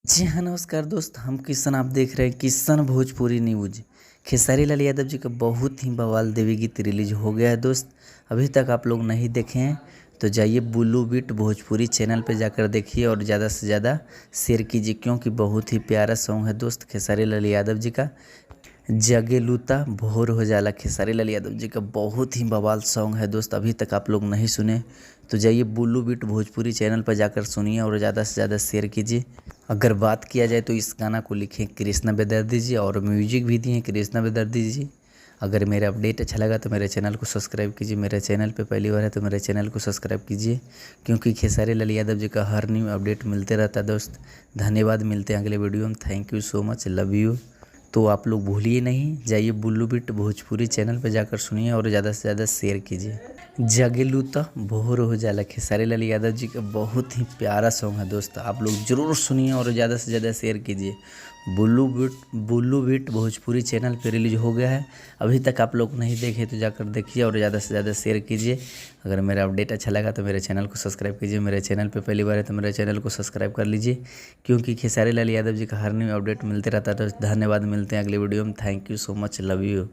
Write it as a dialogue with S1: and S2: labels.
S1: जी हाँ, नमस्कार दोस्त। हम किशन, आप देख रहे हैं किशन भोजपुरी न्यूज। खेसारी लाल यादव जी का बहुत ही बवाल देवी गीत रिलीज हो गया है दोस्त। अभी तक आप लोग नहीं देखे हैं तो जाइए बुल्लू बीट भोजपुरी चैनल पे जाकर देखिए और ज़्यादा से ज़्यादा शेयर कीजिए, क्योंकि बहुत ही प्यारा सॉन्ग है दोस्त खेसारी लाल यादव जी का। जगे लूता भोर हो जाला खेसारी लाल यादव जी का बहुत ही बवाल सॉन्ग है दोस्त। अभी तक आप लोग नहीं सुने तो जाइए बुल्लू बीट भोजपुरी चैनल पर जाकर सुनिए और ज़्यादा से ज़्यादा शेयर कीजिए। अगर बात किया जाए तो इस गाना को लिखे कृष्णा बेदर्दी जी और म्यूजिक भी दिए कृष्णा बेदर्दी जी। अगर मेरा अपडेट अच्छा लगा तो मेरे चैनल को सब्सक्राइब कीजिए। मेरे चैनल पे पहली बार है तो मेरे चैनल को सब्सक्राइब कीजिए, क्योंकि खेसारी लाल यादव जी का हर न्यू अपडेट मिलते रहता है दोस्त। धन्यवाद, मिलते हैं अगले वीडियो में। Thank you so much, love you. तो आप लोग भूलिए नहीं, जाइए बुल्लू बिट भोजपुरी चैनल पर जाकर सुनिए और ज़्यादा से ज़्यादा शेयर कीजिए। जगेलू तो भोर हो जाला खेसारी लाल यादव जी का बहुत ही प्यारा सॉन्ग है दोस्त। आप लोग ज़रूर सुनिए और ज़्यादा से ज़्यादा शेयर कीजिए। बुल्लू बिट भोजपुरी चैनल पे रिलीज हो गया है। अभी तक आप लोग नहीं देखे तो जाकर देखिए और ज़्यादा से ज़्यादा शेयर कीजिए। अगर मेरा अपडेट अच्छा लगा तो मेरे चैनल को सब्सक्राइब कीजिए। मेरे चैनल पे पहली बार है तो मेरे चैनल को सब्सक्राइब कर लीजिए, क्योंकि खेसारी लाल यादव जी का हर न्यू अपडेट मिलते रहता है। तो धन्यवाद, मिलते हैं अगले वीडियो में। Thank you so much, love you.